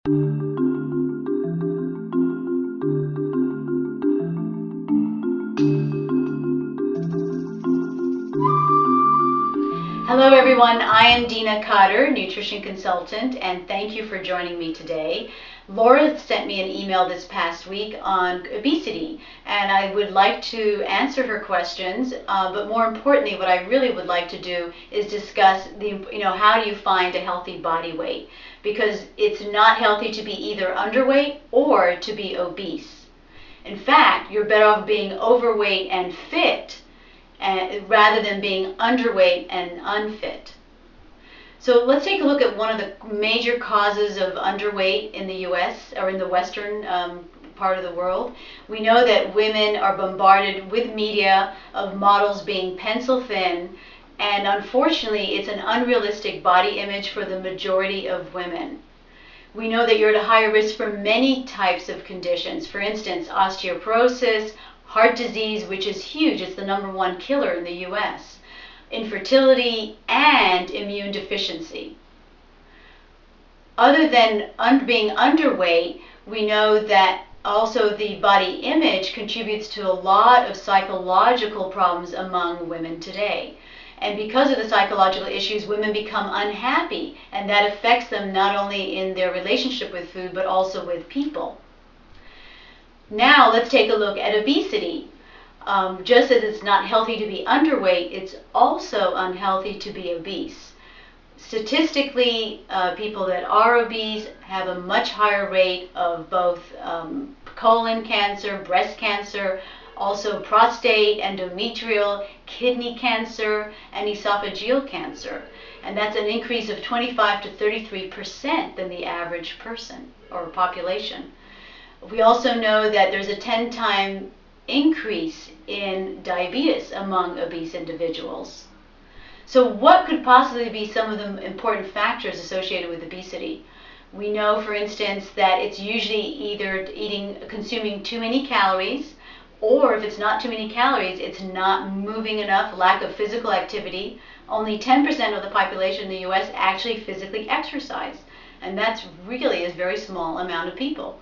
Hello everyone, I am Dina Khader, nutrition consultant, and thank you for joining me today. Laura sent me an email this past week on obesity, and I would like to answer her questions, but more importantly, what I really would like to do is discuss how do you find a healthy body weight, because it's not healthy to be either underweight or to be obese. In fact, you're better off being overweight and fit rather than being underweight and unfit. So let's take a look at one of the major causes of underweight in the US or in the Western part of the world. We know that women are bombarded with media of models being pencil thin, and unfortunately it's an unrealistic body image for the majority of women. We know that you're at a higher risk for many types of conditions. For instance, osteoporosis, heart disease, which is huge, it's the #1 killer in the US, infertility, and immune deficiency. Other than being underweight, we know that also the body image contributes to a lot of psychological problems among women today. And because of the psychological issues, women become unhappy, and that affects them not only in their relationship with food, but also with people. Now let's take a look at obesity. Just as it's not healthy to be underweight, it's also unhealthy to be obese. Statistically, people that are obese have a much higher rate of both colon cancer, breast cancer, also prostate, endometrial, kidney cancer, and esophageal cancer. And that's an increase of 25 to 33% than the average person or population. We also know that there's a 10-time increase in diabetes among obese individuals. So what could possibly be some of the important factors associated with obesity? We know, for instance, that it's usually either consuming too many calories, or if it's not too many calories, it's not moving enough, lack of physical activity. Only 10% of the population in the US actually physically exercise, and that's really a very small amount of people.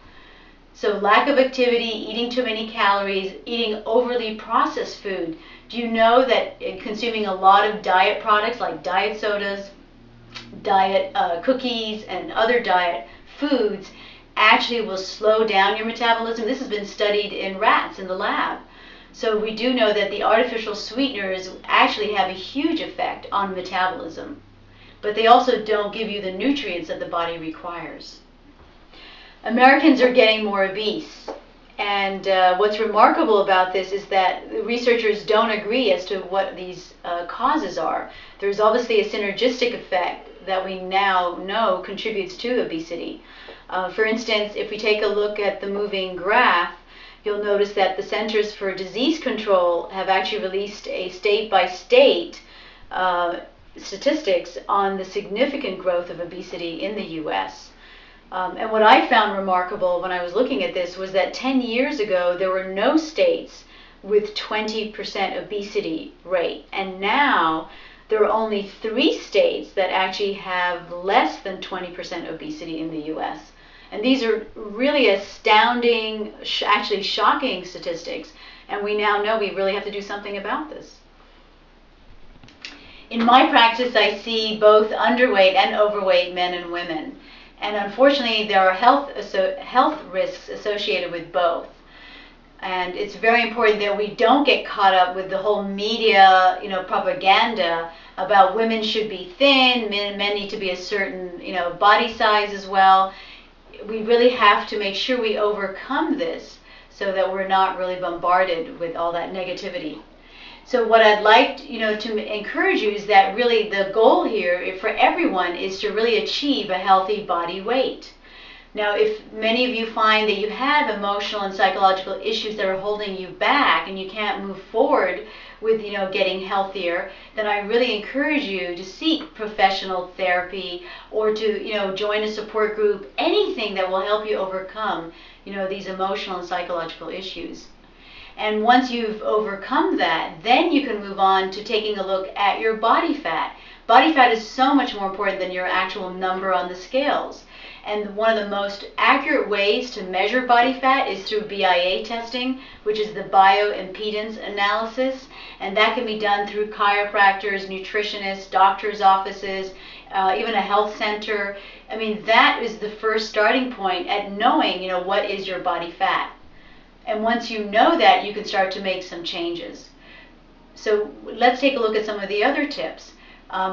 So lack of activity, eating too many calories, eating overly processed food. Do you know that consuming a lot of diet products like diet sodas, diet cookies, and other diet foods actually will slow down your metabolism? This has been studied in rats in the lab. So we do know that the artificial sweeteners actually have a huge effect on metabolism, but they also don't give you the nutrients that the body requires. Americans are getting more obese, and what's remarkable about this is that researchers don't agree as to what these causes are. There's obviously a synergistic effect that we now know contributes to obesity. For instance, if we take a look at the moving graph, you'll notice that the Centers for Disease Control have actually released a state-by-state statistics on the significant growth of obesity in the US. And what I found remarkable when I was looking at this was that 10 years ago there were no states with 20% obesity rate, and now there are only 3 states that actually have less than 20% obesity in the US. And these are really astounding, actually shocking statistics, and we now know we really have to do something about this. In my practice, I see both underweight and overweight men and women. And unfortunately, there are health risks associated with both. And it's very important that we don't get caught up with the whole media, propaganda about women should be thin, men need to be a certain, body size as well. We really have to make sure we overcome this so that we're not really bombarded with all that negativity. So what I'd like to encourage you is that really the goal here for everyone is to really achieve a healthy body weight. Now, if many of you find that you have emotional and psychological issues that are holding you back and you can't move forward with getting healthier, then I really encourage you to seek professional therapy or to join a support group, anything that will help you overcome these emotional and psychological issues. And once you've overcome that, then you can move on to taking a look at your body fat. Body fat is so much more important than your actual number on the scales. And one of the most accurate ways to measure body fat is through BIA testing, which is the bioimpedance analysis. And that can be done through chiropractors, nutritionists, doctors' offices, even a health center. I mean, that is the first starting point at knowing, what is your body fat. And once you know that, you can start to make some changes. So let's take a look at some of the other tips.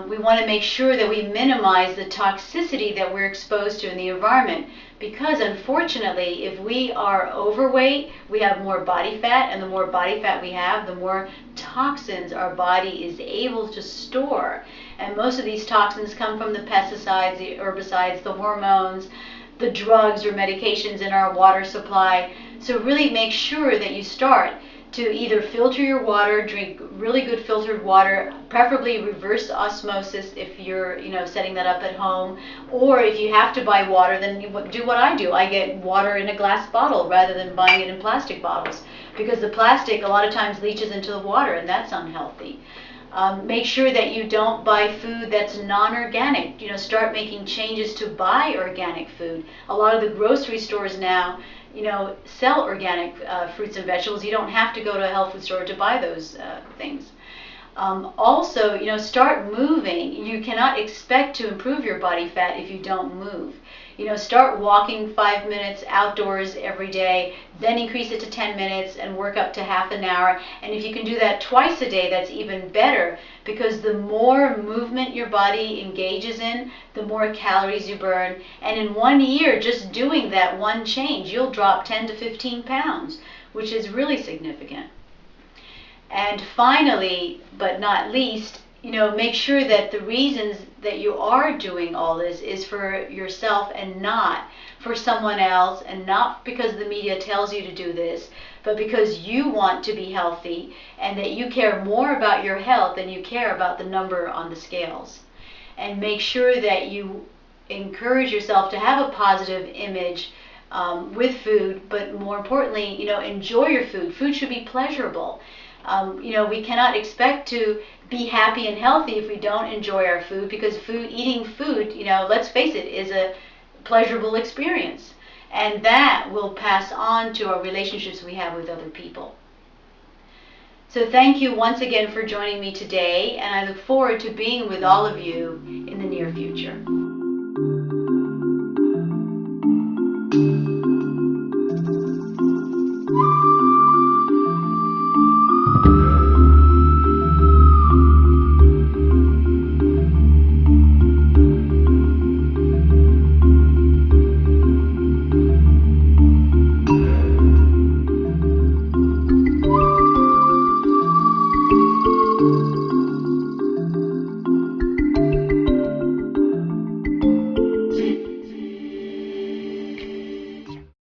We want to make sure that we minimize the toxicity that we're exposed to in the environment, because unfortunately, if we are overweight, we have more body fat, and the more body fat we have, the more toxins our body is able to store. And most of these toxins come from the pesticides, the herbicides, the hormones, the drugs or medications in our water supply. So really make sure that you start to either filter your water, drink really good filtered water, preferably reverse osmosis if you're setting that up at home, or if you have to buy water, then do what I do. I get water in a glass bottle rather than buying it in plastic bottles, because the plastic a lot of times leaches into the water, and that's unhealthy. Make sure that you don't buy food that's non-organic. Start making changes to buy organic food. A lot of the grocery stores now sell organic fruits and vegetables. You don't have to go to a health food store to buy those things. Also, start moving. You cannot expect to improve your body fat if you don't move. Start walking 5 minutes outdoors every day, then increase it to 10 minutes and work up to half an hour. And if you can do that twice a day, that's even better, because the more movement your body engages in, the more calories you burn. And in 1 year, just doing that one change, you'll drop 10 to 15 pounds, which is really significant. And finally, but not least, make sure that the reasons that you are doing all this is for yourself and not for someone else, and not because the media tells you to do this, but because you want to be healthy and that you care more about your health than you care about the number on the scales. And make sure that you encourage yourself to have a positive image with food, but more importantly, enjoy your food. Food should be pleasurable. We cannot expect to be happy and healthy if we don't enjoy our food, because eating food, let's face it, is a pleasurable experience. And that will pass on to our relationships we have with other people. So thank you once again for joining me today, and I look forward to being with all of you in the near future.